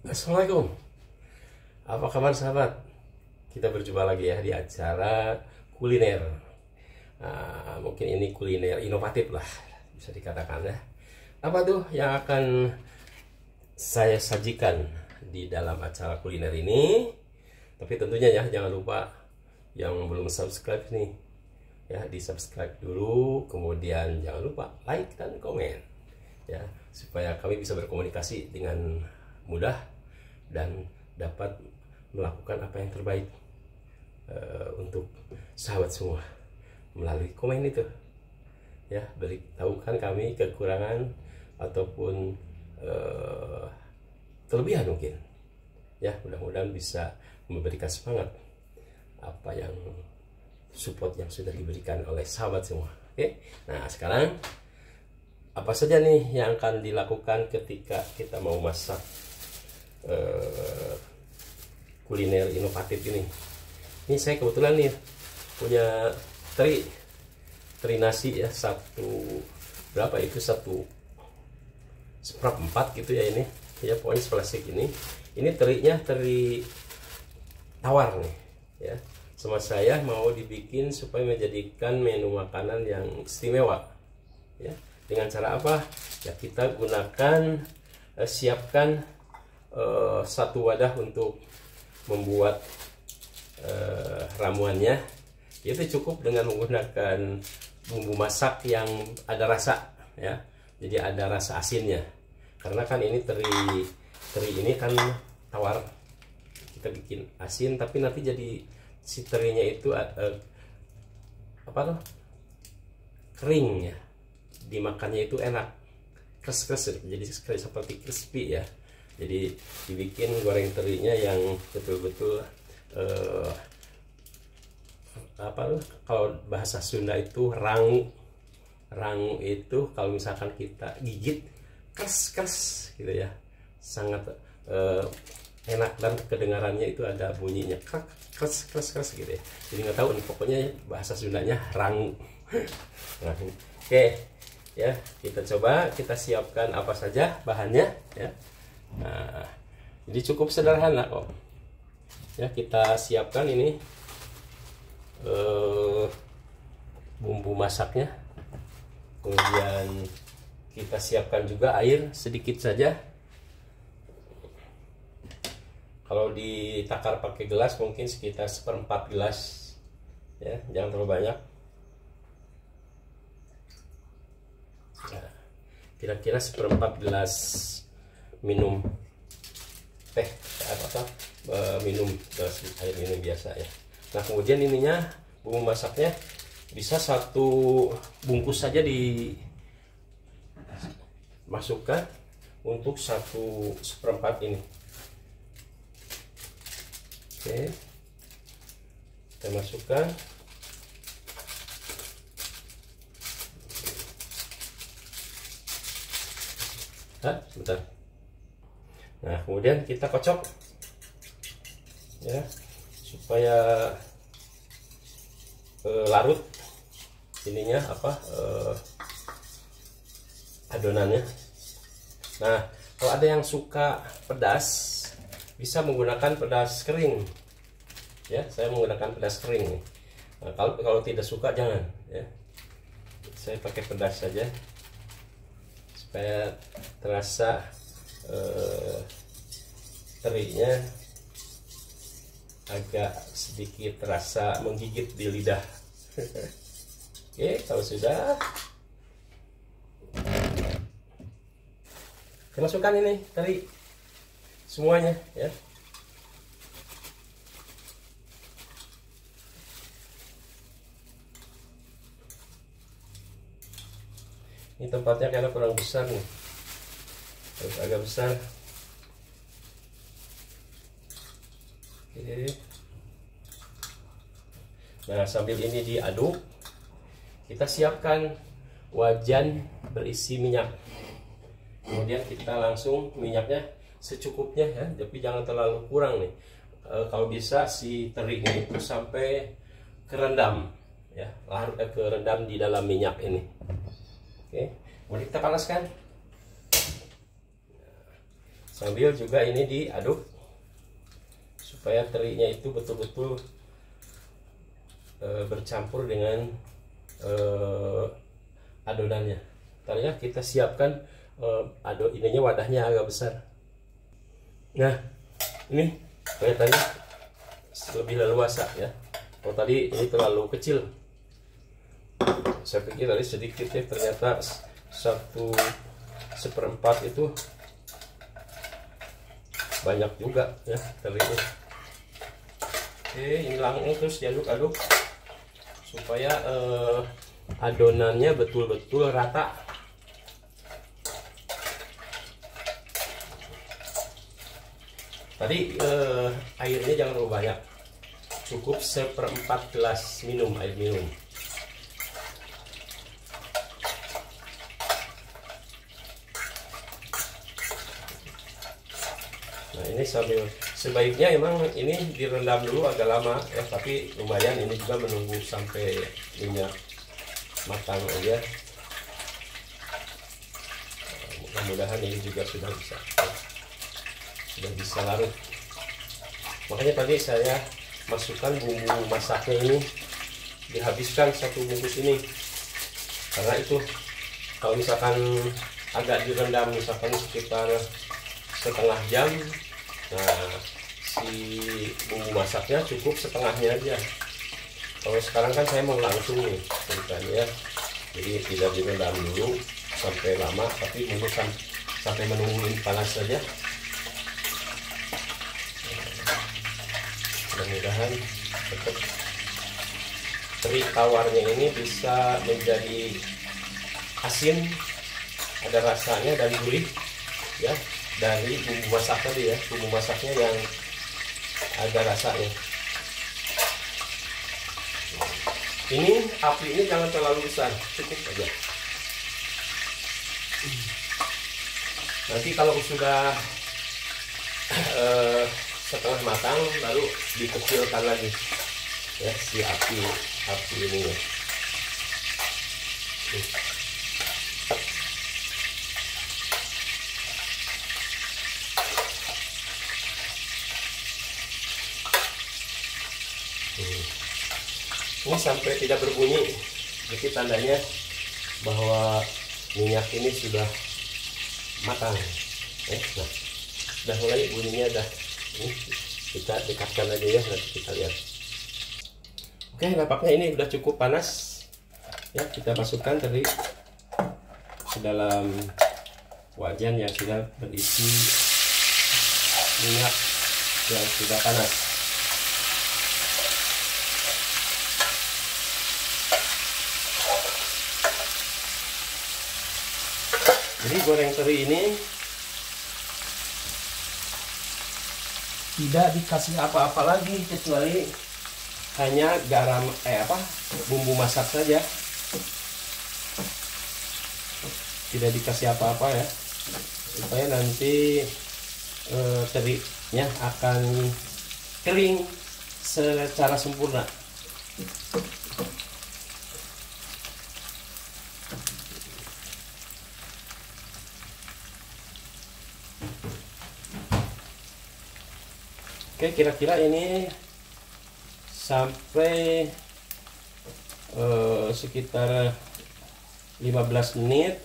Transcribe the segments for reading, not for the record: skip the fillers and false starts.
Assalamualaikum. Apa kabar sahabat? Kita berjumpa lagi ya di acara kuliner. Mungkin ini kuliner inovatif lah, bisa dikatakan ya. Apa tuh yang akan saya sajikan di dalam acara kuliner ini? Tapi tentunya ya jangan lupa yang belum subscribe nih ya, di subscribe dulu, kemudian jangan lupa like dan komen ya, supaya kami bisa berkomunikasi dengan mudah dan dapat melakukan apa yang terbaik untuk sahabat semua melalui komen itu ya. Beritahukan kami kekurangan ataupun kelebihan mungkin ya, mudah-mudahan bisa memberikan semangat apa yang support yang sudah diberikan oleh sahabat semua. Oke, nah sekarang apa saja nih yang akan dilakukan ketika kita mau masak kuliner inovatif ini. Ini saya kebetulan nih punya teri nasi ya, berapa itu, 1/4 gitu ya, ini ya pokoknya plastik ini terinya teri tawar nih ya. Sama saya mau dibikin supaya menjadikan menu makanan yang istimewa ya. Dengan cara apa ya? Kita gunakan siapkan satu wadah untuk membuat ramuannya. Itu cukup dengan menggunakan bumbu masak yang ada rasa ya, jadi ada rasa asinnya, karena kan ini teri ini kan tawar, kita bikin asin tapi nanti jadi si terinya itu kering ya, dimakannya itu enak, kres jadi seperti crispy ya. Jadi dibikin goreng terinya yang betul-betul kalau bahasa Sunda itu rangu itu kalau misalkan kita gigit kres gitu ya, sangat enak, dan kedengarannya itu ada bunyinya kres gitu ya. Jadi nggak tahu nih, pokoknya bahasa Sundanya rangu. Nah, oke ya, kita coba, kita siapkan apa saja bahannya ya. Nah, jadi cukup sederhana kok ya. Kita siapkan ini bumbu masaknya, kemudian kita siapkan juga air sedikit saja. Kalau ditakar pakai gelas mungkin sekitar 1/4 gelas ya, jangan terlalu banyak. Nah, kira-kira 1/4 gelas minum teh minum gelas air minum biasa ya. Nah, kemudian ininya bumbu masaknya bisa 1 bungkus saja dimasukkan untuk 1/4 ini. Oke, kita masukkan. Sebentar. Nah, kemudian kita kocok ya, supaya larut ininya adonannya. Nah, kalau ada yang suka pedas bisa menggunakan pedas kering ya, saya menggunakan pedas kering. Nah, kalau tidak suka jangan ya, saya pakai pedas saja supaya terasa terinya agak sedikit terasa menggigit di lidah. Oke, kalau sudah kita masukkan ini teri semuanya ya. Ini tempatnya karena kurang besar nih, harus agak besar. Oke. Nah, sambil ini diaduk, kita siapkan wajan berisi minyak. Kemudian kita langsung minyaknya secukupnya ya, tapi jangan terlalu kurang nih. Kalau bisa si terinya itu sampai kerendam ya, larut kerendam di dalam minyak ini. Oke, kemudian kita panaskan. Sambil juga ini diaduk supaya terinya itu betul-betul bercampur dengan adonannya. Ntar ya kita siapkan ininya, wadahnya agak besar. Nah ini kelihatannya lebih leluasa ya. Kalau tadi ini terlalu kecil, saya pikir tadi sedikit ya, ternyata 1/4 itu banyak juga ya terinya. Oke, ini langsung terus diaduk-aduk supaya adonannya betul-betul rata. Tadi airnya jangan terlalu banyak, cukup 1/4 gelas air minum. Nah ini sebaiknya emang ini direndam dulu agak lama ya, tapi lumayan ini juga menunggu sampai minyak matang aja. Mudah-mudahan ini juga sudah bisa larut. Makanya tadi saya masukkan bumbu masaknya ini, dihabiskan 1 bungkus ini, karena itu kalau misalkan agak direndam misalkan sekitar setengah jam, nah si bumbu masaknya cukup setengahnya aja. Kalau sekarang kan saya mau langsung nih ceritanya, jadi tidak direndam dulu sampai lama, tapi bungkus sampai menunggu panas saja. Mudah-mudahan tetap teri tawarnya ini bisa menjadi asin, ada rasanya dan gurih ya, dari bumbu masak tadi ya, bumbu masaknya yang ada rasanya. Ini apinya jangan terlalu besar, cukup aja. Nanti kalau sudah setengah matang baru dikecilkan lagi ya si api ini ya. Ini sampai tidak berbunyi, jadi tandanya bahwa minyak ini sudah matang. Nah, sudah mulai bunyinya dah. Ini kita dekatkan aja ya, nanti kita lihat. Oke, nampaknya ini sudah cukup panas ya. Kita masukkan tadi ke dalam wajan yang sudah berisi minyak yang sudah panas. Jadi goreng teri ini tidak dikasih apa-apa lagi kecuali hanya garam bumbu masak saja, tidak dikasih apa-apa ya, supaya nanti terinya akan kering secara sempurna. Oke, kira-kira ini sampai sekitar 15 menit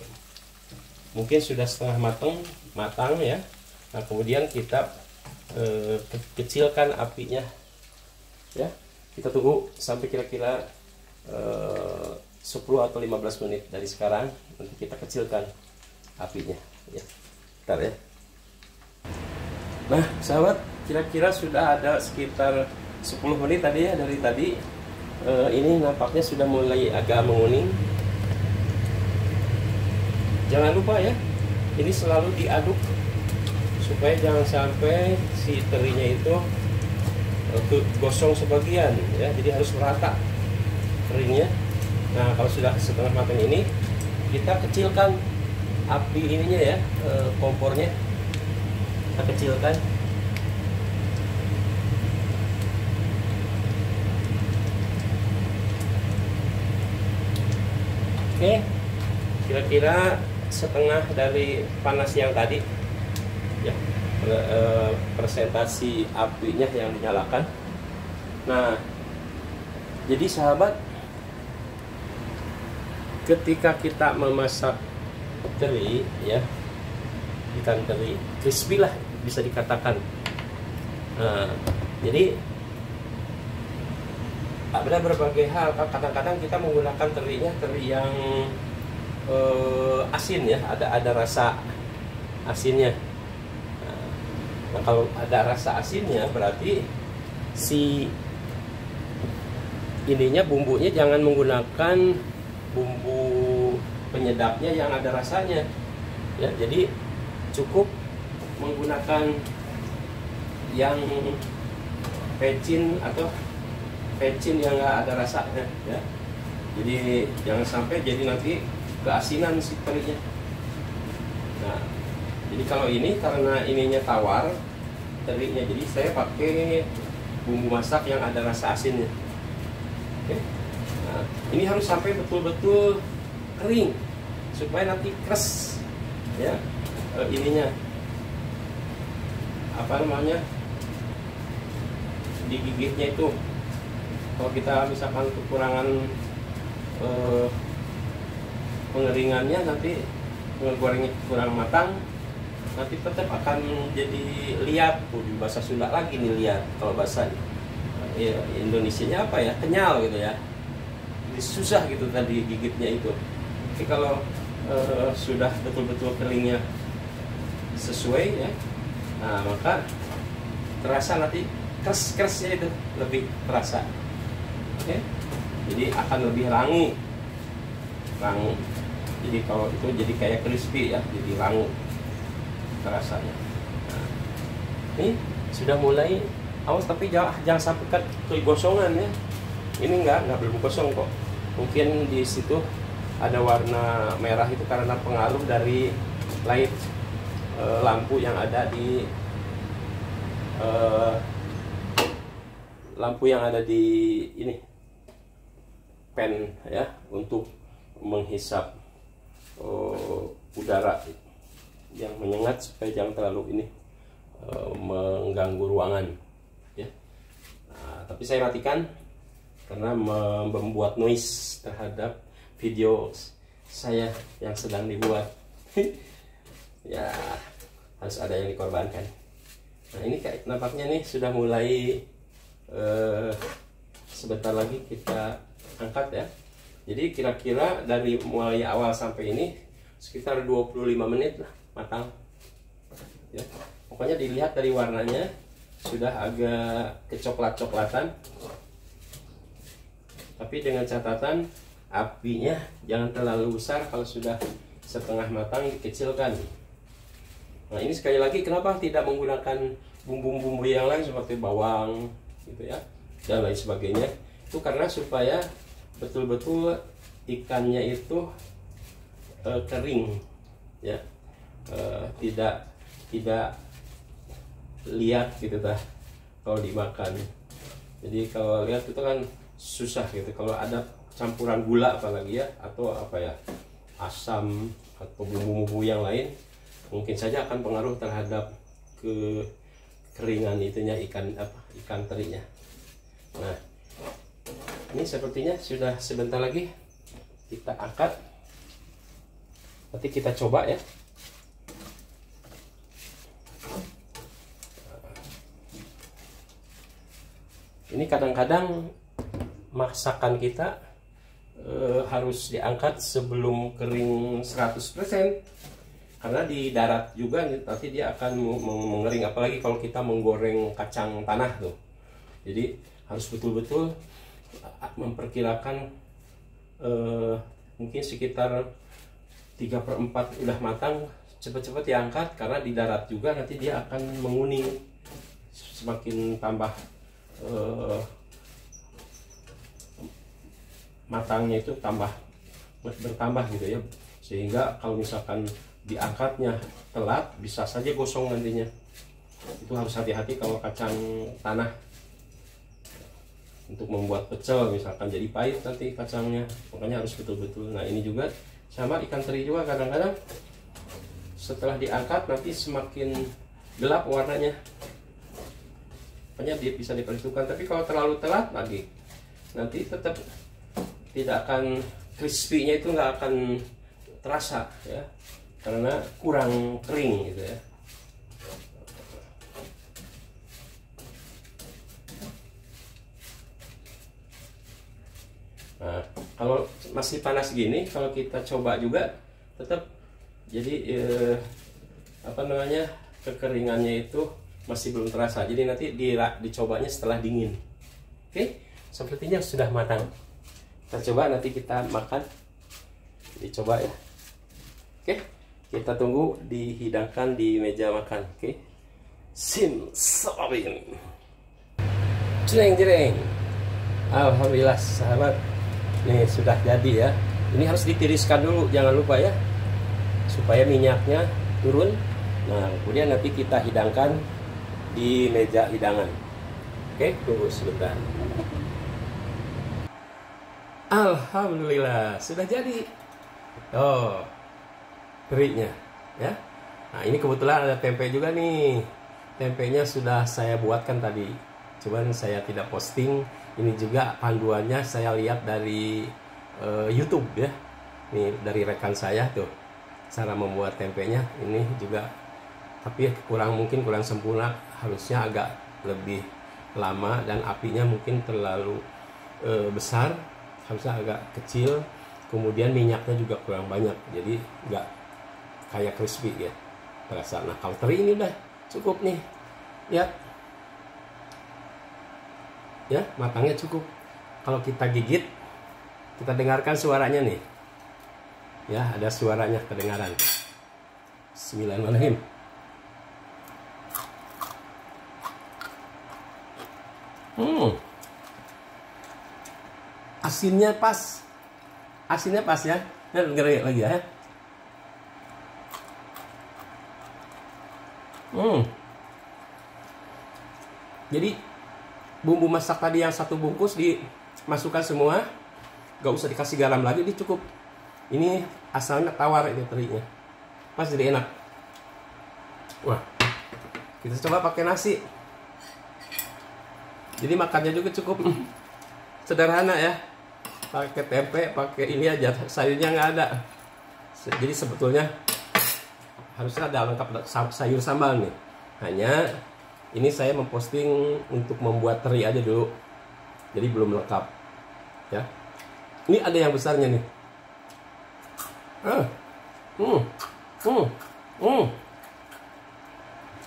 mungkin sudah setengah matang ya. Nah kemudian kita kecilkan apinya ya, kita tunggu sampai kira-kira 10 atau 15 menit dari sekarang, nanti kita kecilkan apinya ya. Bentar ya. Nah sahabat, kira-kira sudah ada sekitar 10 menit tadi ya dari tadi. Ini nampaknya sudah mulai agak menguning. Jangan lupa ya, ini selalu diaduk supaya jangan sampai si terinya itu gosong sebagian ya, jadi harus merata teringnya. Nah kalau sudah setengah matang ini, kita kecilkan api ininya ya, kompornya kita kecilkan. Oke, kira-kira setengah dari panas yang tadi ya. presentasi apinya yang dinyalakan. Nah, jadi sahabat, ketika kita memasak teri ya, ikan teri crispy lah bisa dikatakan. Nah, jadi ada berbagai hal. Kadang-kadang kita menggunakan terinya teri yang asin ya, ada rasa asinnya. Nah, kalau ada rasa asinnya berarti si ininya, bumbunya jangan menggunakan bumbu penyedapnya yang ada rasanya ya. Jadi cukup menggunakan yang pecin atau pecin yang nggak ada rasanya ya. Jadi jangan sampai jadi nanti keasinan si terinya. Nah, jadi kalau ini karena ininya tawar terinya, jadi saya pakai bumbu masak yang ada rasa asinnya. Oke. Nah, ini harus sampai betul-betul kering supaya nanti keras ya, ininya apa namanya, digigitnya itu. Kalau kita misalkan kekurangan pengeringannya, nanti gorengnya kurang matang, nanti tetap akan jadi liat. Di bahasa Sunda lagi nih liat, kalau bahasa ya, Indonesianya apa ya, kenyal gitu ya. Jadi susah gitu tadi gigitnya itu. Tapi kalau sudah betul-betul keringnya sesuai ya, nah maka terasa nanti keras-kerasnya itu lebih terasa. Oke, jadi akan lebih rangu. Jadi kalau itu jadi kayak crispy ya, jadi rangu rasanya. Nah, ini sudah mulai awas, tapi jangan sampai kegosongan ya. Ini enggak belum kosong kok. Mungkin di situ ada warna merah itu karena pengaruh dari light lampu yang ada di ini pen ya, untuk menghisap udara yang menyengat supaya jangan terlalu ini mengganggu ruangan ya. Nah, tapi saya matikan karena membuat noise terhadap video saya yang sedang dibuat. Ya, harus ada yang dikorbankan. Nah, ini kayak nampaknya nih sudah mulai sebentar lagi kita angkat ya. Jadi kira-kira dari mulai awal sampai ini sekitar 25 menit lah matang ya. Pokoknya dilihat dari warnanya sudah agak kecoklat-coklatan, tapi dengan catatan apinya jangan terlalu besar. Kalau sudah setengah matang dikecilkan. Nah, ini sekali lagi kenapa tidak menggunakan bumbu-bumbu yang lain seperti bawang gitu ya dan lain sebagainya, itu karena supaya betul-betul ikannya itu kering ya, tidak lihat gitu dah kalau dimakan. Jadi kalau lihat itu kan susah gitu kalau ada campuran gula apalagi ya, atau apa ya, asam atau bumbu-bumbu yang lain, mungkin saja akan pengaruh terhadap kekeringan itunya ikan terinya. Nah, ini sepertinya sudah sebentar lagi kita angkat. Nanti kita coba ya. Ini kadang-kadang masakan kita harus diangkat sebelum kering 100%, karena di darat juga nanti dia akan mengering, apalagi kalau kita menggoreng kacang tanah tuh. Jadi harus betul-betul memperkirakan mungkin sekitar 3/4 udah matang, cepat-cepat diangkat, karena di darat juga nanti dia akan menguning, semakin tambah matangnya itu bertambah gitu ya, sehingga kalau misalkan diangkatnya telat bisa saja gosong nantinya. Itu harus hati-hati kalau kacang tanah. Untuk membuat pecel misalkan jadi pahit nanti kacangnya, makanya harus betul-betul. Nah, ini juga sama ikan teri juga, kadang-kadang setelah diangkat nanti semakin gelap warnanya. Makanya dia bisa diperhitungkan. Tapi kalau terlalu telat lagi, nanti tetap tidak akan crispy-nya itu nggak akan terasa ya, karena kurang kering gitu ya. Nah, kalau masih panas gini, kalau kita coba juga tetap jadi apa namanya, kekeringannya itu masih belum terasa. Jadi nanti dicobanya setelah dingin. Oke, sepertinya sudah matang. Kita coba, nanti kita makan. Dicoba ya. Oke, kita tunggu dihidangkan di meja makan. Oke, simsalabim. Jreng. Alhamdulillah sahabat, nih sudah jadi ya. Ini harus ditiriskan dulu, jangan lupa ya, supaya minyaknya turun. Nah, kemudian nanti kita hidangkan di meja hidangan. Oke, tunggu sebentar. Alhamdulillah sudah jadi. Oh, terinya ya. Nah, ini kebetulan ada tempe juga nih. Tempenya sudah saya buatkan tadi, cuman saya tidak posting. Ini juga panduannya saya lihat dari YouTube ya. Ini dari rekan saya tuh, cara membuat tempenya. Ini juga, tapi mungkin kurang sempurna. Harusnya agak lebih lama dan apinya mungkin terlalu besar. Harusnya agak kecil. Kemudian minyaknya juga kurang banyak, jadi nggak kayak crispy ya terasa. Nah, kalau teri ini udah cukup nih, lihat ya, matangnya cukup. Kalau kita gigit, kita dengarkan suaranya nih ya, ada suaranya kedengaran. Bismillahirrahmanirrahim. Asinnya pas ya. Dengar lagi ya. Jadi bumbu masak tadi yang 1 bungkus dimasukkan semua, gak usah dikasih garam lagi, ini cukup. Ini asalnya tawar ini terinya, pas jadi enak. Wah, kita coba pakai nasi. Jadi makannya juga cukup sederhana ya, pakai tempe, pakai ini aja, sayurnya nggak ada. Jadi sebetulnya harusnya ada lengkap sayur sambal nih. Hanya ini saya memposting untuk membuat teri aja dulu, jadi belum lengkap ya. Ini ada yang besarnya nih.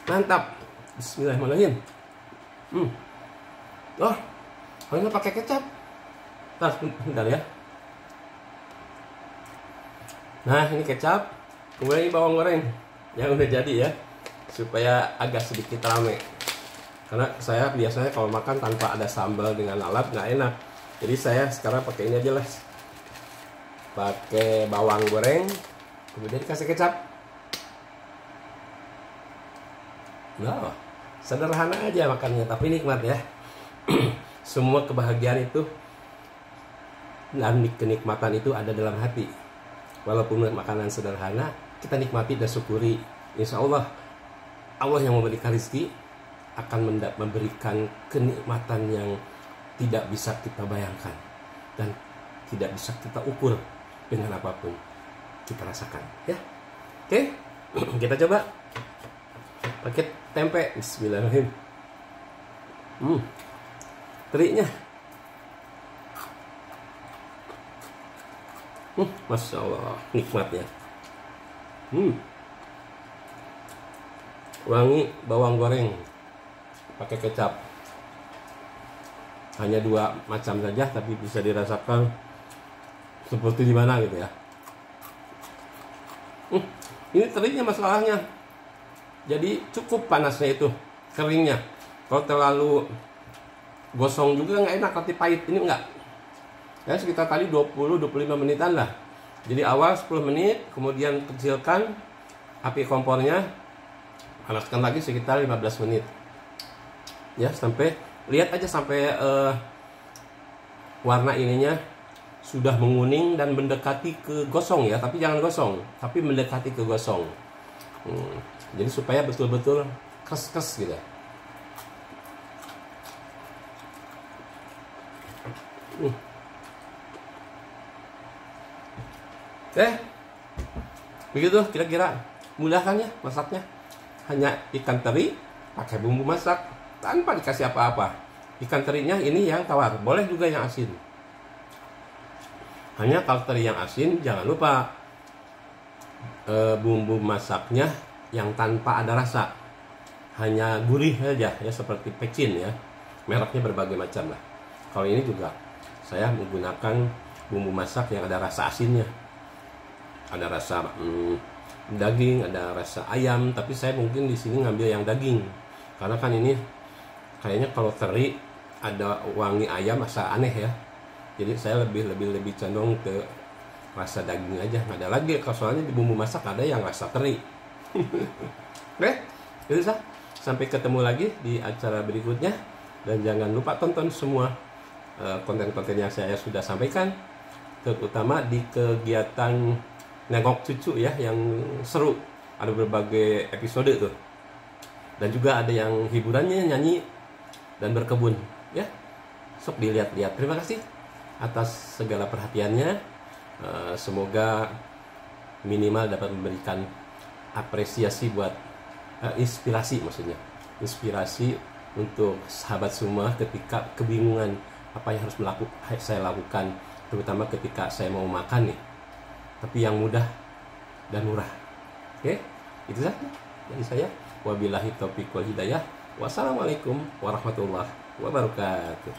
Mantap. Bismillahirrahmanirrahim. Oh, kalau pakai kecap. Bentar ya. Nah, ini kecap. Kemudian ini bawang goreng yang udah jadi ya, supaya agak sedikit rame. Karena saya biasanya kalau makan tanpa ada sambal dengan lalap nggak enak. Jadi saya sekarang pakai ini aja lah. Pakai bawang goreng, kemudian dikasih kecap. Nah, sederhana aja makannya, tapi nikmat ya. Semua kebahagiaan itu dan kenikmatan itu ada dalam hati. Walaupun makanan sederhana, kita nikmati dan syukuri. Insya Allah, Allah yang memberikan rezeki akan memberikan kenikmatan yang tidak bisa kita bayangkan dan tidak bisa kita ukur dengan apapun. Kita rasakan ya. Oke, kita coba pakai tempe. Bismillahirrahmanirrahim. Terinya, Masya Allah, nikmatnya. Wangi bawang goreng pakai kecap. Hanya 2 macam saja, tapi bisa dirasakan seperti di mana gitu ya. Ini terinya masalahnya. Jadi cukup panasnya itu, keringnya. Kalau terlalu gosong juga nggak enak, nanti pahit. Ini enggak. Ya, sekitar tadi 20-25 menitan lah. Jadi awal 10 menit, kemudian kecilkan api kompornya, panaskan lagi sekitar 15 menit. Ya, sampai lihat aja sampai warna ininya sudah menguning dan mendekati ke gosong ya, tapi jangan gosong, tapi mendekati ke gosong. Jadi supaya betul-betul kes gitu. Begitu kira-kira, mudah kan ya masaknya. Hanya ikan teri pakai bumbu masak tanpa dikasih apa-apa. Ikan terinya ini yang tawar, boleh juga yang asin. Hanya kalau teri yang asin jangan lupa bumbu masaknya yang tanpa ada rasa, hanya gurih saja ya, seperti pecin ya. Mereknya berbagai macam lah. Kalau ini juga saya menggunakan bumbu masak yang ada rasa asinnya, ada rasa daging, ada rasa ayam. Tapi saya mungkin di sini ngambil yang daging, karena kan ini kayaknya kalau teri ada wangi ayam asa aneh ya. Jadi saya lebih condong ke rasa daging aja. Nggak ada lagi, soalnya di bumbu masak ada yang rasa teri. Oke, itu sah. Sampai ketemu lagi di acara berikutnya, dan jangan lupa tonton semua konten-konten yang saya sudah sampaikan, terutama di kegiatan nengok cucu ya, yang seru. Ada berbagai episode tuh, dan juga ada yang hiburannya nyanyi dan berkebun ya. Sok dilihat-lihat. Terima kasih atas segala perhatiannya. Semoga minimal dapat memberikan apresiasi buat inspirasi, maksudnya inspirasi untuk sahabat semua ketika kebingungan apa yang harus saya lakukan, terutama ketika saya mau makan nih, tapi yang mudah dan murah. Oke, itu saja dari saya. Wabillahi taufiq wal hidayah. Wassalamualaikum warahmatullahi wabarakatuh.